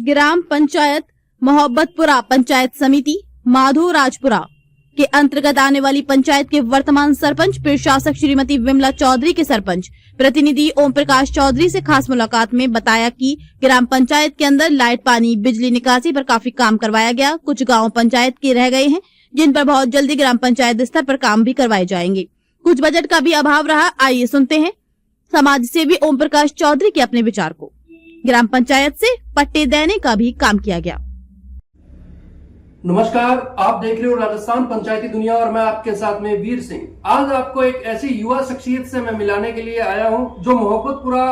ग्राम पंचायत मोहब्बतपुरा पंचायत समिति माधोराजपुरा के अंतर्गत आने वाली पंचायत के वर्तमान सरपंच प्रशासक श्रीमती विमला चौधरी के सरपंच प्रतिनिधि ओम प्रकाश चौधरी से खास मुलाकात में बताया कि ग्राम पंचायत के अंदर लाइट, पानी, बिजली निकासी पर काफी काम करवाया गया। कुछ गांव पंचायत के रह गए हैं जिन पर बहुत जल्दी ग्राम पंचायत स्तर पर काम भी करवाए जाएंगे। कुछ बजट का भी अभाव रहा। आइए सुनते हैं समाज सेवी ओम प्रकाश चौधरी के अपने विचार को। ग्राम पंचायत से पट्टे देने का भी काम किया गया। नमस्कार, आप देख रहे हो राजस्थान पंचायती दुनिया और मैं आपके साथ में वीर सिंह। आज आपको एक ऐसी युवा शख्सियत से मैं मिलाने के लिए आया हूं जो मोहब्बतपुरा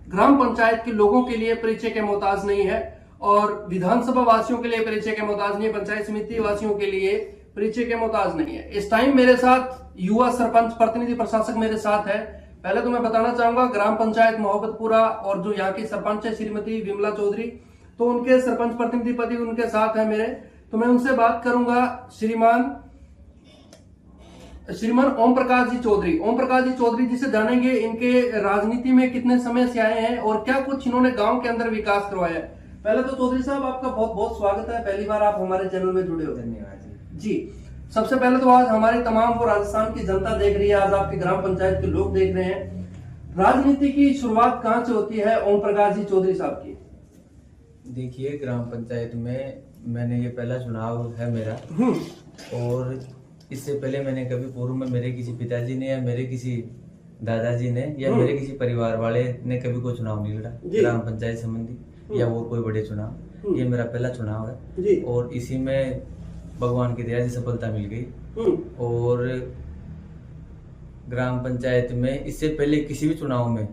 ग्राम पंचायत के लोगों के लिए परिचय के मोहताज नहीं है और विधानसभा वासियों के लिए परिचय के मोहताज नहीं है, पंचायत समिति वासियों के लिए परिचय के मोहताज नहीं है। इस टाइम मेरे साथ युवा सरपंच प्रतिनिधि प्रशासक मेरे साथ है। पहले तो मैं बताना चाहूंगा ग्राम पंचायत मोहब्बतपुरा और जो यहाँ की सरपंच है श्रीमती विमला चौधरी, तो उनके सरपंच प्रतिनिधि पति उनके साथ है मेरे, तो मैं उनसे बात करूंगा। श्रीमान ओम प्रकाश जी चौधरी, ओम प्रकाश जी चौधरी जी से जानेंगे इनके राजनीति में कितने समय से आए हैं और क्या कुछ इन्होंने गांव के अंदर विकास करवाया है। पहले तो चौधरी साहब आपका बहुत बहुत स्वागत है, पहली बार आप हमारे चैनल में जुड़े हो। धन्यवाद जी। सबसे पहले तो आज हमारे तमाम वो राजस्थान की जनता देख रही है, आज आपके ग्राम पंचायत के लोग देख रहे हैं। राजनीति की शुरुआत कहाँ से होती है ओम प्रकाश जी चौधरी साहब की? देखिए, ग्राम पंचायत में मैंने ये पहला चुनाव है मेरा और इससे पहले मैंने कभी पूर्व में मेरे किसी पिताजी ने या मेरे किसी दादाजी ने या मेरे किसी परिवार वाले ने कभी कोई चुनाव नहीं लड़ा ग्राम पंचायत संबंधी या वो कोई बड़े चुनाव। ये मेरा पहला चुनाव है और इसी में भगवान की दया से सफलता मिल गई। और ग्राम पंचायत में इससे पहले किसी भी चुनाव में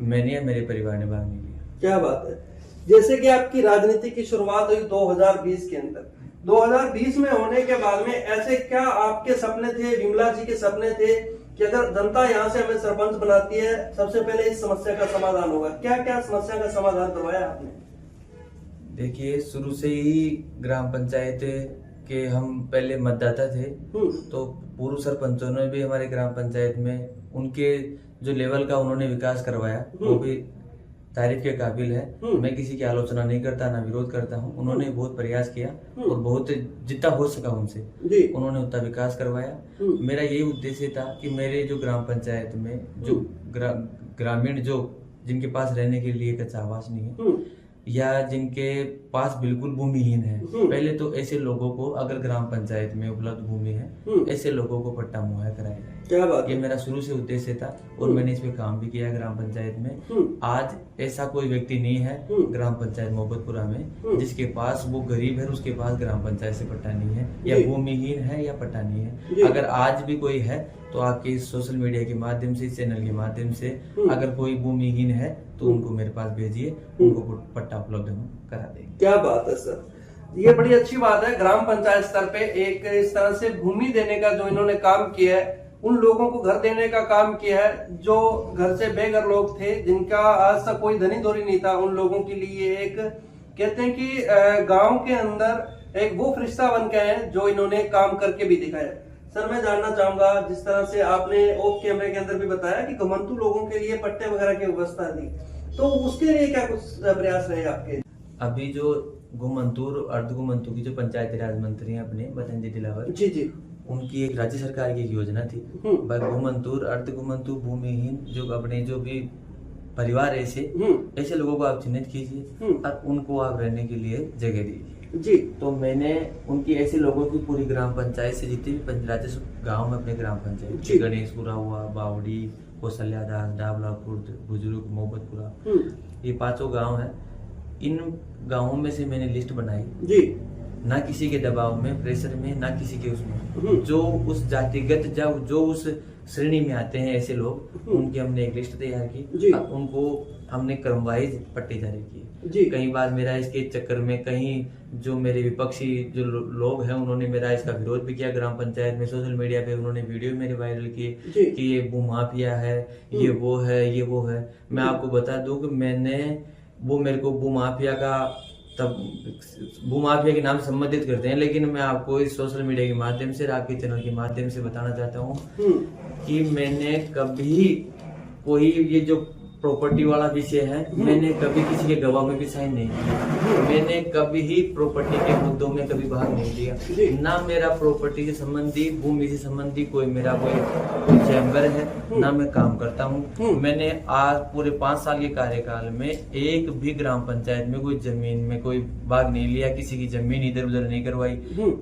मैंने या मेरे परिवार ने भाग नहीं लिया। क्या बात है। जैसे कि आपकी राजनीति की शुरुआत हुई 2020 के अंदर, 2020 में होने के बाद में ऐसे क्या आपके सपने थे, विमला जी के सपने थे कि अगर जनता यहाँ से हमें सरपंच बनाती है सबसे पहले इस समस्या का समाधान होगा? क्या क्या समस्या का समाधान करवाया आपने? देखिए, शुरू से ही ग्राम पंचायत के हम पहले मतदाता थे, तो पूर्व सरपंचों ने भी हमारे ग्राम पंचायत में उनके जो लेवल का उन्होंने विकास करवाया वो भी तारीफ के काबिल है। मैं किसी की आलोचना नहीं करता, ना विरोध करता हूँ। उन्होंने बहुत प्रयास किया और बहुत जितना हो सका उनसे उन्होंने उतना विकास करवाया। मेरा यही उद्देश्य था कि मेरे जो ग्राम पंचायत में जो ग्रामीण जो जिनके पास रहने के लिए कच्चा आवास नहीं है या जिनके पास बिल्कुल भूमिहीन है, पहले तो ऐसे लोगों को अगर ग्राम पंचायत में उपलब्ध भूमि है ऐसे लोगों को पट्टा मुहैया कराया जाए। क्या बात, ये मेरा शुरू से उद्देश्य था और मैंने इस पे काम भी किया ग्राम पंचायत में। आज ऐसा कोई व्यक्ति नहीं है ग्राम पंचायत मोहब्बतपुरा में जिसके पास वो गरीब है उसके पास ग्राम पंचायत से पट्टा नहीं है या भूमिहीन है या पट्टा नहीं है। अगर आज भी कोई है तो आपके इस सोशल मीडिया के माध्यम से, इस चैनल के माध्यम से अगर कोई भूमिहीन है तो उनको मेरे पास भेजिए, उनको पट्टा उपलब्ध हम करा देंगे। क्या बात है सर, ये बड़ी अच्छी बात है। ग्राम पंचायत स्तर पे एक इस तरह से भूमि देने का जो इन्होंने काम किया है, उन लोगों को घर देने का काम किया है जो घर से बेघर लोग थे, जिनका आज तक कोई धनी धोरी नहीं था, उन लोगों के लिए एक कहते हैं कि गांव के अंदर एक वो फरिश्ता बन के हैं जो इन्होंने काम करके भी दिखाया। सर, मैं जानना चाहूंगा, जिस तरह से आपने ऑफ कैमरे के अंदर भी बताया कि घुमंतु लोगों के लिए पट्टे वगैरह की व्यवस्था थी, तो उसके लिए क्या कुछ प्रयास रहे आपके? अभी जो घुमंतुर अर्ध घुमंतु की जो पंचायती राज मंत्री हैं अपने बचन जी दिलावर जी, उनकी एक राज्य सरकार की एक योजना थी। घुमंतुर अर्ध घुमंतु भूमिहीन जो अपने जो भी परिवार ऐसे लोगों को आप चिन्हित कीजिए और उनको आप रहने के लिए जगह दीजिए जी। तो मैंने उनकी ऐसे लोगों की पूरी ग्राम पंचायत से जितने भी राजस्व गाँव में अपने ग्राम पंचायत गणेशपुरा हुआ, बावड़ी, कौशल्यादास, डावलापुर, बुजुर्ग, मोहब्बतपुरा, ये पांचों गांव हैं। इन गांवों में से मैंने लिस्ट बनाई जी, ना किसी के दबाव में, प्रेशर में, ना किसी के उसमें, जो उस जातिगत जो उस श्रेणी में आते हैं ऐसे लोग, उनकी हमने एक लिस्ट तैयार की, उनको हमने क्रमवाइज पट्टे जारी किए। कई बार मेरा इसके चक्कर में कहीं जो मेरे विपक्षी जो लोग हैं उन्होंने मेरा इसका विरोध भी किया ग्राम पंचायत में, सोशल मीडिया पे उन्होंने वीडियो मेरे वायरल किए कि ये भूमाफिया है, ये वो है। मैं आपको बता दूं कि मेरे को भूमाफिया का तब भूमाफिया के नाम संबोधित करते हैं, लेकिन मैं आपको इस सोशल मीडिया के माध्यम से, आपके चैनल के माध्यम से बताना चाहता हूँ कि मैंने कभी कोई ये जो प्रॉपर्टी वाला विषय है। मैंने कभी किसी के गवाह में भी साइन नहीं किया। मैंने कभी ही प्रॉपर्टी के मुद्दों में कभी भाग नहीं लिया। ना मेरा प्रॉपर्टी से संबंधी, भूमि से संबंधी कोई चैम्बर है, ना मैं काम करता हूँ। मैंने आज पूरे 5 साल के कार्यकाल में एक भी ग्राम पंचायत में कोई जमीन में कोई भाग नहीं लिया, किसी की जमीन इधर उधर नहीं करवाई,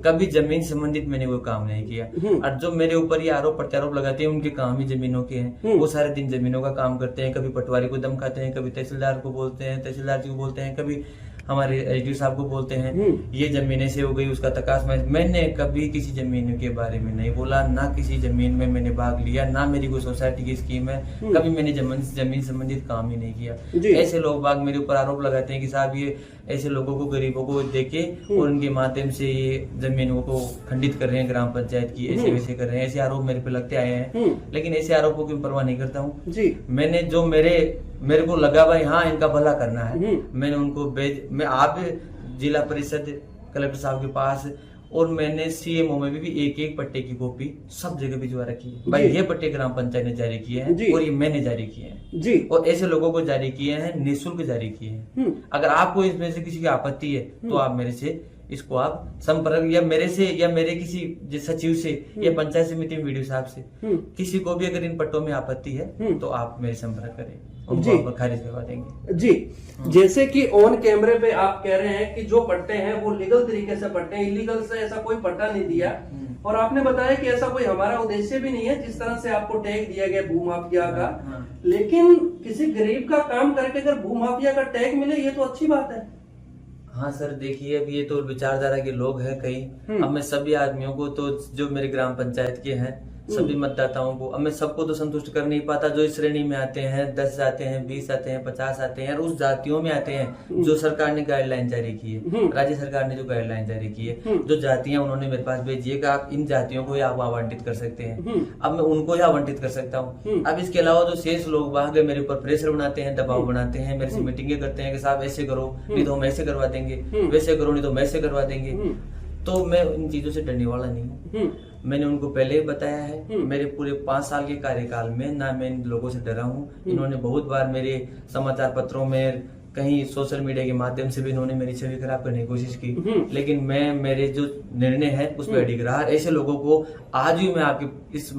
कभी जमीन संबंधित मैंने कोई काम नहीं किया। और जो मेरे ऊपर ये आरोप प्रत्यारोप लगाते हैं, उनके काम ही जमीनों के हैं। वो सारे दिन जमीनों का काम करते हैं, कभी पटवारी को दम खाते हैं, कभी तहसीलदार को बोलते हैं, तहसीलदार जी को बोलते हैं, कभी हमारे एसडीओ साहब को बोलते हैं ये जमीन ऐसे हो गई, उसका तकास मैंने कभी किसी जमीन के बारे में नहीं बोला, ना किसी जमीन में मैंने भाग लिया, ना मेरी कोई सोसाइटी की स्कीम है, कभी मैंने जमीन संबंधित काम ही नहीं किया। ऐसे लोग बाग मेरे ऊपर आरोप लगाते हैं कि साहब ये ऐसे लोगों को, गरीबों को देके और उनके माध्यम से ये जमीनों को खंडित कर रहे हैं, ग्राम पंचायत की ऐसे वैसे कर रहे हैं। ऐसे आरोप मेरे पे लगते आए हैं, लेकिन ऐसे आरोपों की परवाह नहीं करता हूँ। मैंने जो मेरे को लगा भाई हाँ इनका भला करना है, मैंने उनको मैं आप जिला परिषद कलेक्टर साहब के पास और मैंने सीएमओ में भी एक पट्टे की कॉपी सब जगह भिजवा रखी है। भाई ये पट्टे ग्राम पंचायत ने जारी किए हैं और ये मैंने जारी किए हैं जी, और ऐसे लोगों को जारी किए हैं, निःशुल्क जारी किए हैं। अगर आपको इसमें से किसी की आपत्ति है तो आप मेरे से इसको आप संपर्क, या मेरे से या मेरे किसी सचिव से या पंचायत समिति में वीडियो साहब से, किसी को भी अगर इन पट्टों में आपत्ति है तो आप मेरे संपर्क करें, उनको खारिज करवा देंगे जी। जैसे कि ऑन कैमरे पे आप कह रहे हैं कि जो पट्टे हैं वो लीगल तरीके से पट्टे हैं, इलीगल से ऐसा कोई पट्टा नहीं दिया, और आपने बताया कि ऐसा कोई हमारा उद्देश्य भी नहीं है जिस तरह से आपको टैग दिया गया भूमाफिया का। लेकिन किसी गरीब का काम करके अगर भूमाफिया का टैग मिले ये तो अच्छी बात है। हाँ सर देखिए, अब ये तो विचारधारा के लोग हैं कई। अब मैं सभी आदमियों को तो जो मेरे ग्राम पंचायत के हैं सभी मतदाताओं को, अब मैं सबको तो संतुष्ट कर नहीं पाता। जो इस श्रेणी में आते हैं 10 आते हैं, 20 आते हैं, 50 आते हैं, और उस जातियों में आते हैं जो सरकार ने गाइडलाइन जारी की है, राज्य सरकार ने जो गाइडलाइन जारी की है, जो जातियां उन्होंने मेरे पास भेजी है कि आप इन जातियों को आप आवंटित कर सकते हैं, अब मैं उनको ही आवंटित कर सकता हूँ। अब इसके अलावा जो शेष लोग वहां मेरे ऊपर प्रेशर बनाते हैं, दबाव बनाते हैं, मेरे से मीटिंगें करते हैं कि साहब ऐसे करो नहीं तो हम ऐसे करवा देंगे, वैसे करो नहीं तो हम ऐसे करवा देंगे, तो मैं इन चीजों से डरने वाला नहीं हूँ। मैंने उनको पहले ही बताया है, मेरे पूरे 5 साल के कार्यकाल में ना मैं इन लोगों से डरा हूँ। इन्होंने बहुत बार मेरे समाचार पत्रों में, कहीं सोशल मीडिया के माध्यम से भी इन्होंने मेरी छवि खराब करने की कोशिश की, लेकिन मैं मेरे जो निर्णय है उस पर अडिग रहा। ऐसे लोगों को आज भी मैं आपके इस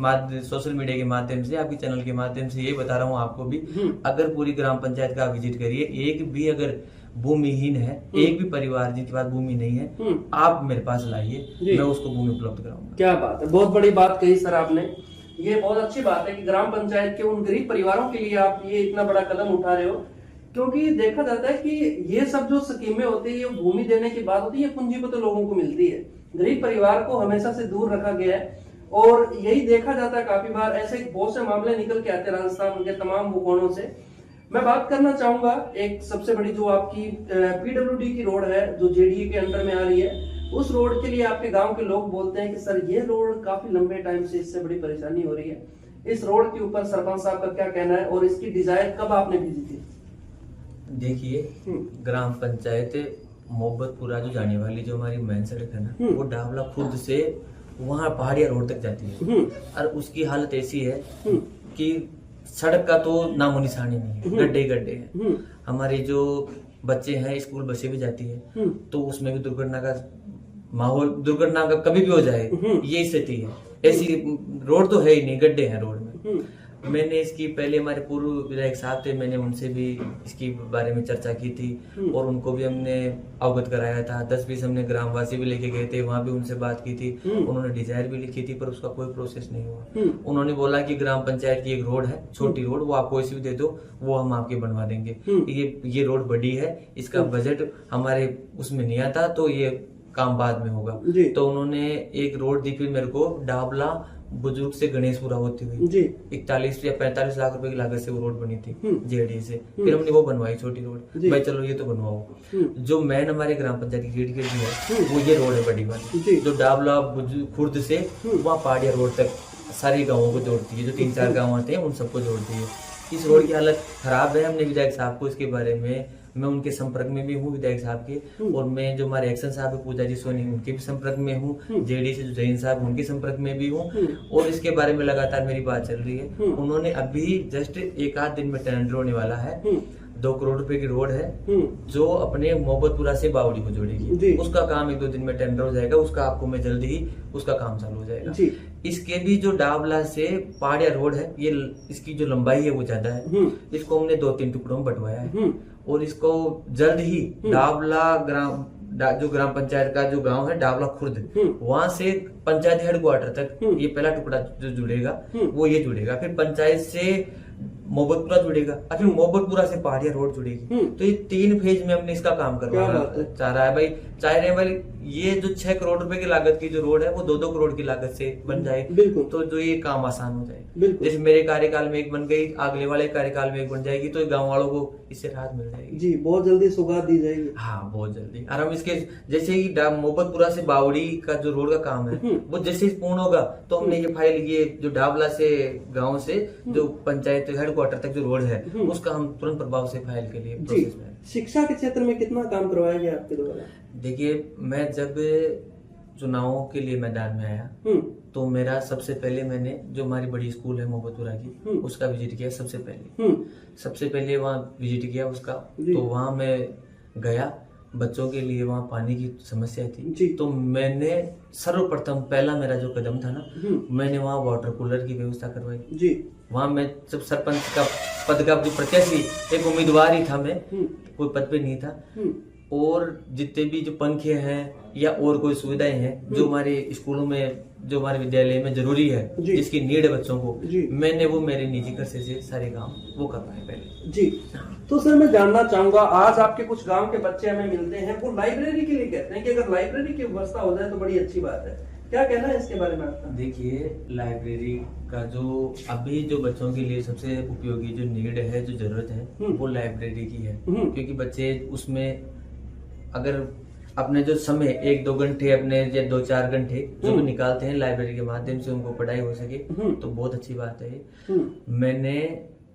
सोशल मीडिया के माध्यम से, आपके चैनल के माध्यम से ये बता रहा हूँ आपको भी, अगर पूरी ग्राम पंचायत का आप विजिट करिए, एक भी अगर भूमिहीन है, एक भी परिवार जिनके पास भूमि नहीं है, आप मेरे पास लाइए, मैं उसको भूमि उपलब्ध कराऊंगा। क्या बात है, बहुत बड़ी बात कही सर आपने। ये बहुत अच्छी बात है कि ग्राम पंचायत के उन गरीब परिवारों के लिए आप ये इतना बड़ा कदम उठा रहे हो, क्योंकि देखा जाता है कि ये सब जो स्कीमें होती है, ये भूमि देने की बात होती है, पूंजीपति तो लोगों को मिलती है, गरीब परिवार को हमेशा से दूर रखा गया है। और यही देखा जाता है काफी बार, ऐसे बहुत से मामले निकल के आते हैं राजस्थान के तमाम भूखोणों से। मैं बात करना चाहूंगा एक सबसे बड़ी जो आपकी पीडब्ल्यूडी की रोड है जो जेडीए के अंडर में आ रही है, उस रोड के लिए आपके गांव के लोग बोलते हैं कि सर ये रोड काफी लंबे टाइम से इससे बड़ी परेशानी हो रही है। इस रोड के ऊपर सरपंच साहब का क्या कहना है और इसकी डिजायर कब आपने भेजी थी? देखिए, ग्राम पंचायत मोहब्बतपुरा जो जाने वाली जो हमारी मेन सड़क है ना, वो डावला खुर्द से वहाँ पहाड़िया रोड तक जाती है, और उसकी हालत ऐसी है कि सड़क का तो नामो निशानी नहीं है, गड्ढे गड्ढे हैं। हमारे जो बच्चे हैं स्कूल बसें भी जाती है, तो उसमें भी दुर्घटना का माहौल, दुर्घटना का कभी भी हो जाए ये स्थिति है। ऐसी रोड तो है ही नहीं, गड्ढे हैं रोड में। मैंने इसकी पहले हमारे पूर्व विधायक साहब थे, मैंने उनसे भी इसकी बारे में चर्चा की थी और उनको भी हमने अवगत कराया था। 10-20 हमने ग्रामवासी भी लेके गए थे, वहां भी उनसे बात की थी, उन्होंने डिजायर भी लिखी थी, पर उसका कोई प्रोसेस नहीं हुआ। उन्होंने बोला कि ग्राम पंचायत की एक रोड है, छोटी रोड, वो आपको ऐसी भी दे दो, वो हम आपके बनवा देंगे। ये रोड बड़ी है, इसका बजट हमारे उसमें नहीं आता, तो ये काम बाद में होगा। तो उन्होंने एक रोड दी फिर मेरे को, डाबला बुजुर्ग से गणेशपुरा होती हुई 41 या 45 लाख रुपए की लागत से वो रोड बनी थी जेडीए से। फिर हमने वो बनवाई छोटी रोड, भाई चलो ये तो बनवाओ। जो मेन हमारे ग्राम पंचायत की गेट है वो ये रोड है बड़ी वाली, जो डाबला खुर्द से वहाँ पहाड़िया रोड तक सारे गाँवों को जोड़ती है, जो 3-4 गाँव आते हैं उन सबको जोड़ती है। इस रोड की हालत खराब है। हमने विधायक साहब को इसके बारे में मैं उनके संपर्क में भी हूँ विधायक साहब के, और मैं जो हमारे एक्शन साहब है पूजा जी सोनी उनके भी संपर्क में हूँ, जेडी से जो जैन साहब उनके संपर्क में भी हूँ, और इसके बारे में लगातार मेरी बात चल रही है। उन्होंने अभी जस्ट एक आध दिन में टेंडर होने वाला है, 2 करोड़ रुपए की रोड है जो अपने मोहब्बतपुरा से बावड़ी को जोड़ेगी, उसका काम 1-2 दिन में टेंडर हो जाएगा, उसका आपको मैं जल्दी ही उसका काम चालू हो जाएगा। इसके भी जो डाबला से पहाड़िया रोड है, ये इसकी जो लंबाई है वो ज्यादा है, इसको हमने 2-3 टुकड़ों में बंटवाया है, और इसको जल्द ही डाबला जो ग्राम पंचायत का जो गांव है डाबला खुर्द, वहां से पंचायत हेडक्वार्टर तक ये पहला टुकड़ा जो जुड़ेगा वो ये जुड़ेगा, फिर पंचायत से मोहब्बतपुरा जुड़ेगा, और फिर मोहब्बतपुरा से पहाड़िया रोड जुड़ेगी। तो ये 3 फेज में हमने इसका काम करवाना चाह रहे हैं भाई। ये जो 6 करोड़ रुपए की लागत की जो रोड है वो 2-2 करोड़ की लागत से बन जाए, तो जो ये काम आसान हो जाए। जैसे मेरे कार्यकाल में एक बन गई, अगले वाले कार्यकाल में एक बन जाएगी, तो गाँव वालों को इससे राहत मिल जाएगी जी, बहुत जल्दी सौगात दी जाएगी। हाँ, बहुत जल्दी। और हम इसके जैसे ही मोहब्बतपुरा से बावड़ी का जो रोड का काम है वो जैसे ही पूर्ण होगा, तो हमने ये फाइल, ये जो डाबला से गाँव से जो पंचायत हेडक्वार्टर तक जो रोड है उसका हम तुरंत प्रभाव से फाइल के लिए प्रोसेस में। शिक्षा के क्षेत्र में कितना काम करवाया गया आपके द्वारा? देखिए, मैं जब चुनावों के लिए मैदान में आया तो मेरा सबसे पहले मैंने जो हमारी बड़ी स्कूल है मोहब्बतपुरा की उसका विजिट किया। सबसे पहले वहाँ विजिट किया उसका, तो वहाँ मैं गया, बच्चों के लिए वहाँ पानी की समस्या थी, तो मैंने सर्वप्रथम पहला मेरा जो कदम था ना, मैंने वहाँ वाटर कूलर की व्यवस्था करवाई। वहाँ मैं जब सरपंच का पद का जो प्रत्याशी, एक उम्मीदवार ही था मैं, कोई पद पे नहीं था, और जितने भी जो पंखे हैं या और कोई सुविधाएं हैं जो हमारे स्कूलों में, जो हमारे विद्यालय में जरूरी है, जिसकी नीड है बच्चों को, मैंने वो मेरे निजी खर्चे से सारे काम वो करवाए पहले जी। तो सर मैं जानना चाहूंगा, आज आपके कुछ गांव के बच्चे हमें मिलते हैं, वो लाइब्रेरी के लिए कहते हैं कि अगर लाइब्रेरी की व्यवस्था हो जाए तो बड़ी अच्छी बात है, क्या कहना है इसके बारे में आपका? देखिए, लाइब्रेरी का जो अभी जो बच्चों के लिए सबसे उपयोगी जो नीड है, जो जरूरत है, वो लाइब्रेरी की है, क्योंकि बच्चे उसमें अगर अपने जो समय 1-2 घंटे अपने या 2-4 घंटे जो भी निकालते हैं लाइब्रेरी के माध्यम से उनको पढ़ाई हो सके, तो बहुत अच्छी बात है। मैंने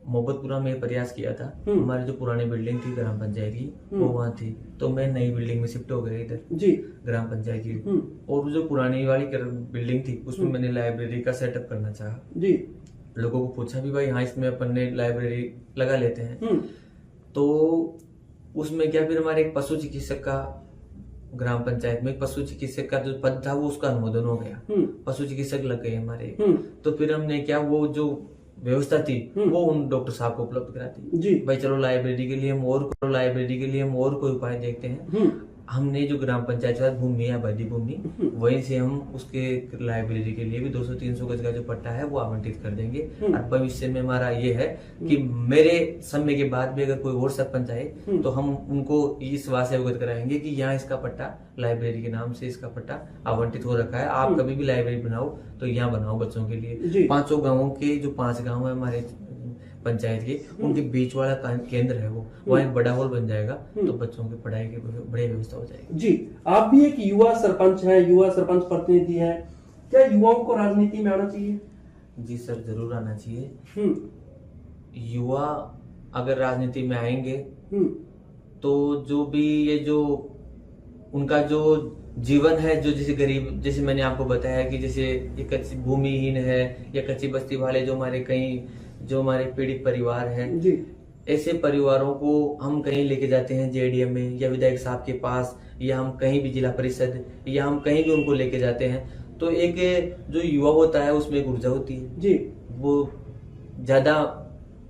मोहब्बतपुरा में प्रयास किया था, हमारी जो पुरानी बिल्डिंग थी ग्राम पंचायत की वो वहाँ थी, तो मैं नई बिल्डिंग में शिफ्ट हो गया इधर जी ग्राम पंचायत की, और जो पुरानी वाली बिल्डिंग थी उसमें मैंने लाइब्रेरी का सेटअप करना चाहा जी। लोगों को पूछा भी भाई हाँ इसमें अपन ने लाइब्रेरी लगा लेते हैं, तो उसमें क्या, फिर हमारे एक पशु चिकित्सक का ग्राम पंचायत में पशु चिकित्सक का जो पद था वो उसका अनुमोदन हो गया, पशु चिकित्सक लग गए हमारे, तो फिर हमने क्या, वो जो व्यवस्था थी वो उन डॉक्टर साहब को उपलब्ध कराती जी। भाई चलो लाइब्रेरी के लिए हम और कोई उपाय देखते हैं। हमने जो ग्राम पंचायत भूमि है, आबादी भूमि, वहीं से हम उसके लाइब्रेरी के लिए भी 200-300 गज का जो पट्टा है वो आवंटित कर देंगे। और भविष्य में हमारा ये है कि मेरे समय के बाद भी अगर कोई और सरपंच आए तो हम उनको इस बात से अवगत कराएंगे कि यहाँ इसका पट्टा लाइब्रेरी के नाम से इसका पट्टा आवंटित हो रखा है, आप कभी भी लाइब्रेरी बनाओ तो यहाँ बनाओ बच्चों के लिए। 5 गाँवों के जो 5 गाँव है हमारे पंचायत के, उनके बीच वाला केंद्र है वो, वहाँ एक बड़ा हॉल बन जाएगा, तो बच्चों की पढ़ाई की बड़ी व्यवस्था हो जाएगी जी। आप भी एक युवा सरपंच हैं, युवा सरपंच प्रतिनिधि हैं, क्या युवाओं को राजनीति में आना चाहिए? जी सर, जरूर आना चाहिए। युवा अगर राजनीति में आएंगे तो जो भी ये जो उनका जो जीवन है, जो जैसे गरीब, जैसे मैंने आपको बताया कि जैसे ये कच्ची भूमिहीन है या कच्ची बस्ती वाले जो हमारे पीड़ित परिवार हैं जी, ऐसे परिवारों को हम कहीं लेके जाते हैं जेडीएम में या विधायक साहब के पास, या हम कहीं भी जिला परिषद या हम कहीं भी उनको लेके जाते हैं, तो एक जो युवा होता है उसमें एक ऊर्जा होती है जी, वो ज्यादा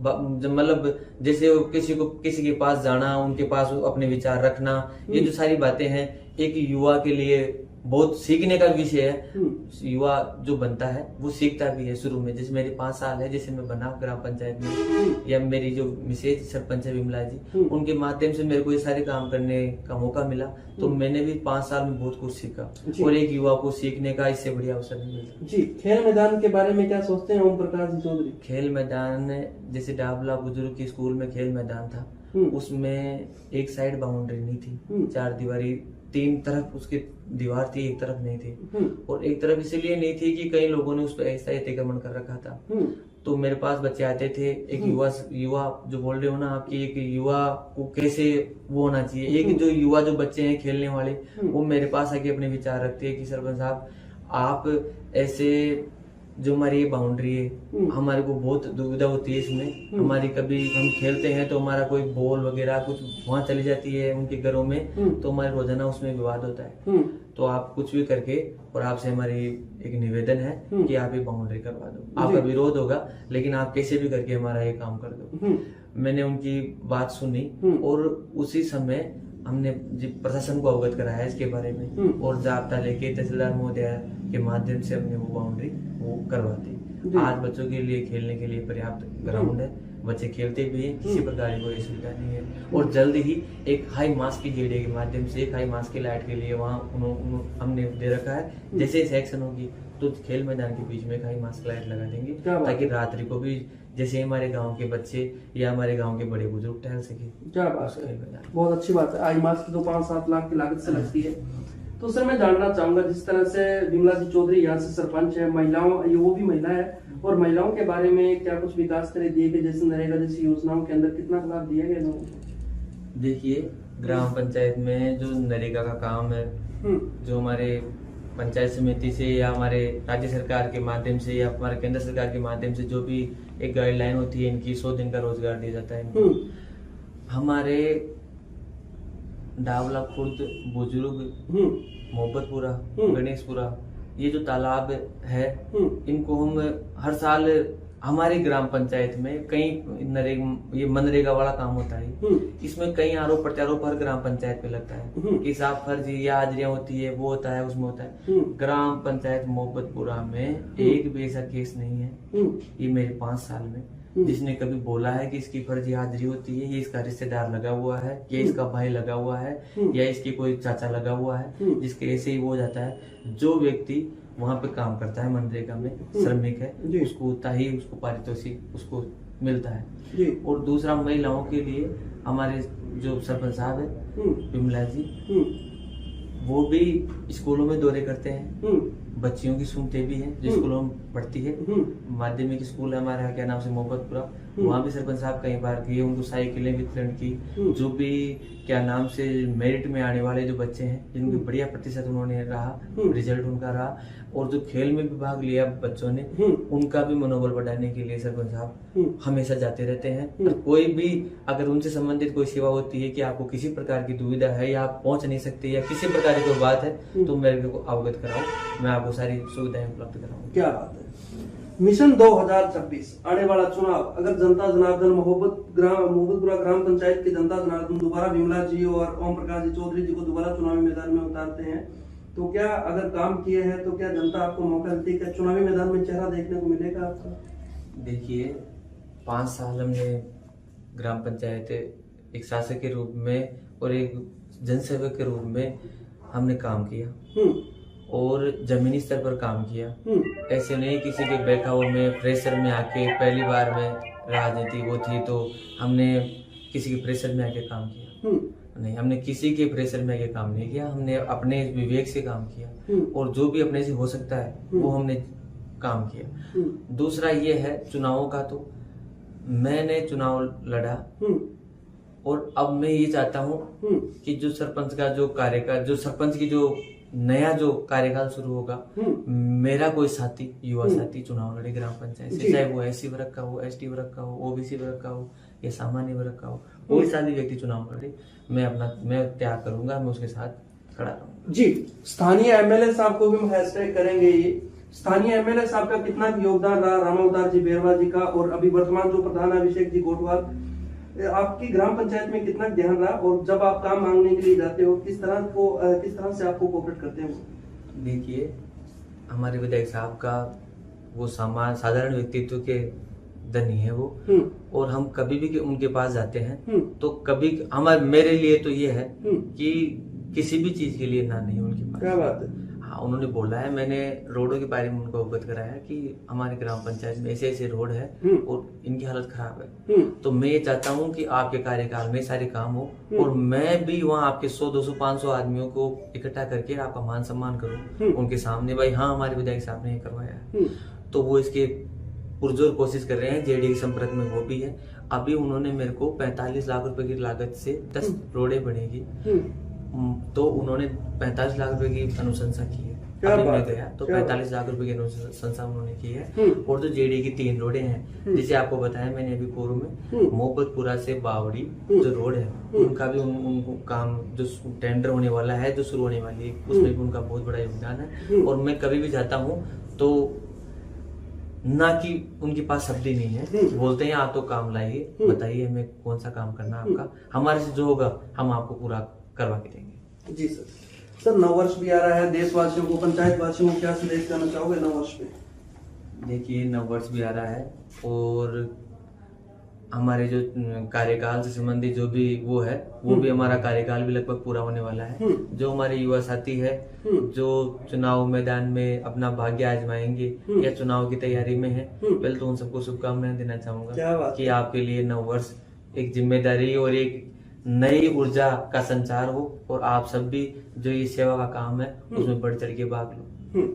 मतलब जैसे किसी के पास जाना, उनके पास अपने विचार रखना, ये जो सारी बातें हैं एक युवा के लिए बहुत सीखने का विषय है। युवा जो बनता है वो सीखता भी है शुरू में। जैसे मेरे 5 साल है, जैसे मैं बना ग्राम पंचायत में, या मेरी जो मिसेज सरपंच है विमला जी, उनके माध्यम से मेरे को ये सारे काम करने का मौका मिला, तो मैंने भी 5 साल में बहुत कुछ सीखा, और एक युवा को सीखने का इससे बढ़िया अवसर नहीं मिला जी। खेल मैदान के बारे में क्या सोचते हैं ओम प्रकाश चौधरी? खेल मैदान जैसे डाबला बुजुर्ग की स्कूल में खेल मैदान था, उसमें एक साइड बाउंड्री नहीं थी, 4 दीवारी 3 तरफ उसकी दीवार थी, एक तरफ नहीं थी। और एक तरफ इसलिए नहीं थी कि कई लोगों ने उस पर ऐसा अतिक्रमण कर रखा था। तो मेरे पास बच्चे आते थे, एक युवा जो बोल रहे हो ना आपकी, एक युवा को कैसे वो होना चाहिए, एक जो युवा जो बच्चे हैं खेलने वाले, वो मेरे पास आके अपने विचार रखते हैं कि सरपंच साहब आप ऐसे, जो हमारी ये बाउंड्री है हमारे को बहुत दुविधा होती है इसमें। हमारी कभी हम खेलते हैं तो हमारा कोई बॉल वगैरह कुछ वहां चली जाती है उनके घरों में, तो हमारे रोजाना उसमें विवाद होता है। तो आप कुछ भी करके, और आपसे हमारी एक निवेदन है कि आप ये बाउंड्री करवा दो। आपका विरोध होगा लेकिन आप कैसे भी करके हमारा ये काम कर दो। मैंने उनकी बात सुनी और उसी समय हमने प्रशासन को अवगत कराया इसके बारे में, और जाब्ता लेके तहसीलदार महोदय के माध्यम से हमने वो बाउंड्री वो करवा दी। आज बच्चों के लिए खेलने के लिए पर्याप्त ग्राउंड है, बच्चे खेलते भी हैं, किसी प्रकार की कोई सुविधा नहीं है। और जल्द ही एक हाई मास्क की जेडीए के माध्यम से एक हाई मास्क की लाइट के लिए वहाँ हमने दे रखा है। जैसे सेक्शन होगी तो खेल मैदान के बीच में एक हाई मास्क लाइट लगा देंगे, ताकि रात्रि को भी जैसे हमारे गांव के बच्चे या हमारे गांव के बड़े बुजुर्ग टहल सके। क्या बात है, बहुत अच्छी बात है। आई मास्क तो 5-7 लाख की लागत से लगती है। तो सर मैं जानना चाहूंगा, जिस तरह से विमला जी चौधरी यहाँ से सरपंच है, महिलाओं, ये वो भी महिला है, और महिलाओं के बारे में क्या कुछ विकास करे दिए गए, जैसे नरेगा जैसी योजनाओं के अंदर कितना लाभ दिया गया लोगों को? देखिए, ग्राम पंचायत में जो नरेगा का काम है, जो हमारे पंचायत समिति से या हमारे राज्य सरकार के माध्यम से या हमारे केंद्र सरकार के माध्यम से जो भी एक गाइडलाइन होती है इनकी, 100 दिन का रोजगार दिया जाता है इनको। हमारे डावला खुर्द, बुजुर्ग, मोहब्बतपुरा, गणेशपुरा, ये जो तालाब है इनको हम हर साल हमारी ग्राम पंचायत में कई ये मनरेगा वाला काम होता है। इसमें कई आरोप प्रत्यारोप हर ग्राम पंचायत पे लगता है कि साहब फर्जी या हाजिरियां होती है, वो होता है, उसमें होता है। ग्राम पंचायत मोहब्बतपुरा में एक भी ऐसा केस नहीं है ये मेरे 5 साल में जिसने कभी बोला है कि इसकी फर्जी हाजिरी होती है, ये इसका रिश्तेदार लगा हुआ है या इसका भाई लगा हुआ है या इसकी कोई चाचा लगा हुआ है जिसके ऐसे ही वो हो जाता है। जो व्यक्ति वहाँ पे काम करता है मनरेगा में, श्रमिक है, उसको उतना ही उसको पारितोषिक उसको मिलता है। और दूसरा, महिलाओं के लिए हमारे जो सरपंच साहब है विमला जी, वो भी स्कूलों में दौरे करते हैं, बच्चियों की सुनते भी हैं जो स्कूलों में पढ़ती है। माध्यमिक स्कूल है हमारे यहाँ, क्या नाम से मोहब्बतपुरा, वहाँ भी सरपंच साहब कई बार किए, उनको साइकिलें वितरण की। जो भी क्या नाम से मेरिट में आने वाले जो बच्चे हैं जिनकी बढ़िया प्रतिशत उन्होंने रहा, रिजल्ट उनका रहा, और जो खेल में भी भाग लिया बच्चों ने, उनका भी मनोबल बढ़ाने के लिए सरपंच साहब हमेशा जाते रहते हैं। और कोई भी अगर उनसे संबंधित कोई सेवा होती है कि आपको किसी प्रकार की दुविधा है या आप पहुंच नहीं सकते या किसी प्रकार की कोई बात है तो मेरे को अवगत कराओ, मैं आपको सारी सुविधाएं उपलब्ध कराऊंगा। क्या बात है। मिशन 2026 आने वाला चुनाव, अगर जनता जनार्दन मोहब्बतपुरा ग्राम पंचायत की जनता जनार्दन दोबारा विमला जी और ओम प्रकाश जी चौधरी जी को दोबारा चुनावी मैदान में उतारते हैं, तो क्या अगर काम किए हैं तो क्या जनता आपको मौका देती है, क्या चुनावी मैदान में चेहरा देखने को मिलेगा आपका? देखिए, 5 साल हमने ग्राम पंचायत एक शासक के रूप में और एक जनसेवक के रूप में हमने काम किया और जमीनी स्तर पर काम किया। ऐसे नहीं किसी के बहकावे में प्रेशर में आके, पहली बार में राजनीति वो थी तो हमने किसी के प्रेशर में आके काम किया, नहीं, हमने किसी के प्रेशर में आके काम नहीं किया, हमने अपने विवेक से काम किया और जो भी अपने से हो सकता है वो हमने काम किया। दूसरा ये है चुनावों का, तो मैंने चुनाव लड़ा और अब मैं ये चाहता हूँ कि जो सरपंच का जो कार्यकाल, जो सरपंच की जो नया जो कार्यकाल शुरू होगा, मेरा कोई साथी, युवा साथी चुनाव लड़े ग्राम पंचायत से, चाहे वो एससी वर्ग का हो, एसटी वर्ग का हो, ओबीसी वर्ग का हो या सामान्य वर्ग का हो, कोई साथी व्यक्ति चुनाव लड़े, मैं त्याग करूंगा, मैं उसके साथ खड़ा रहूंगा। जी, स्थानीय एमएलए साहब को भी हम हैशटैग करेंगे। ये स्थानीय एमएलए साहब का कितना योगदान रहा, रामावतार जी बेरवा जी का, और अभी वर्तमान जो प्रधान अभिषेक जी गोटवाल, आपकी ग्राम पंचायत में कितना ध्यान रहा, और जब आप काम मांगने के लिए जाते हो किस तरह से आपको कोऑपरेट करते हैं? देखिए, हमारे विधायक साहब का वो साधारण व्यक्तित्व के धनी है वो, और हम कभी भी उनके पास जाते हैं तो कभी मेरे लिए तो ये है कि किसी भी चीज के लिए ना नहीं उनके पास। क्या बात है। हाँ, उन्होंने बोला है, मैंने रोडों के बारे में उनको अवगत कराया कि हमारे ग्राम पंचायत में ऐसे ऐसे रोड है और इनकी हालत खराब है। तो मैं ये चाहता हूँ कि आपके कार्यकाल में सारे काम हो और मैं भी वहाँ आपके 100, 200, 500 आदमियों को इकट्ठा करके आपका मान सम्मान करूँ उनके सामने, भाई हाँ हमारे विधायक साहब ने ये करवाया है। तो वो इसके पुरजोर कोशिश कर रहे हैं, जेडी के संपर्क में वो भी है। अभी उन्होंने मेरे को 45 लाख रुपए की लागत से 10 रोडें बनेगी, तो उन्होंने 45 लाख रुपए की अनुशंसा की है। अभी मैं गया तो 45 लाख रुपए की अनुशंसा उन्होंने की है। और जो जेडी की 3 रोडें हैं, जैसे आपको बताया मैंने अभी पूर्व में, मोहब्बतपुरा से बावड़ी जो रोड है उनका भी उनको काम जो टेंडर होने वाला है, जो शुरू होने वाली है, उसमें भी उनका बहुत बड़ा योगदान है। और मैं कभी भी जाता हूँ तो ना कि उनके पास शब्द ही नहीं है, बोलते हैं आप तो काम लाइए, बताइए हमें कौन सा काम करना है आपका, हमारे से जो होगा हम आपको पूरा करवा के देंगे। जी सर, नववर्ष भी आ रहा है, देशवासियों को, पंचायत वासियों को क्या संदेश देना चाहोगे नववर्ष में? देखिए, नववर्ष भी आ रहा है और हमारे जो कार्यकाल से संबंधित जो भी वो है, वो भी हमारा कार्यकाल भी लगभग पूरा होने वाला है। जो हमारे युवा साथी है जो चुनाव मैदान में अपना भाग्य आजमाएंगे या चुनाव की तैयारी में है, पहले तो उन सबको शुभकामनाएं देना चाहूंगा कि आपके लिए नववर्ष एक जिम्मेदारी और एक नई ऊर्जा का संचार हो और आप सब भी जो ये सेवा का काम है उसमें बढ़ चढ़ के भाग लो।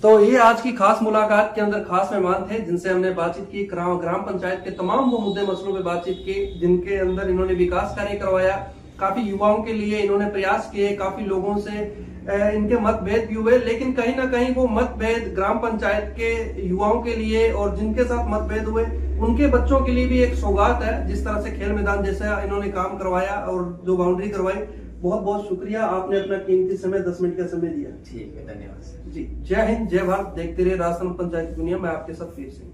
तो ये आज की खास मुलाकात के अंदर खास मेहमान थे जिनसे हमने बातचीत की, ग्राम पंचायत के तमाम वो मुद्दे मसलों पे बातचीत की जिनके अंदर इन्होंने विकास कार्य करवाया। काफी युवाओं के लिए इन्होंने प्रयास किए, काफी लोगों से इनके मतभेद भी हुए, लेकिन कहीं ना कहीं वो मतभेद ग्राम पंचायत के युवाओं के लिए और जिनके साथ मतभेद हुए उनके बच्चों के लिए भी एक सौगात है। जिस तरह से खेल मैदान जैसा इन्होंने काम करवाया और जो बाउंड्री करवाई, बहुत बहुत शुक्रिया, आपने अपना कीमती समय 10 मिनट का समय दिया। ठीक है, धन्यवाद जी। जय हिंद, जय भारत। देखते रहिए राजस्थान पंचायत दुनिया में आपके साथ वीर सिंह।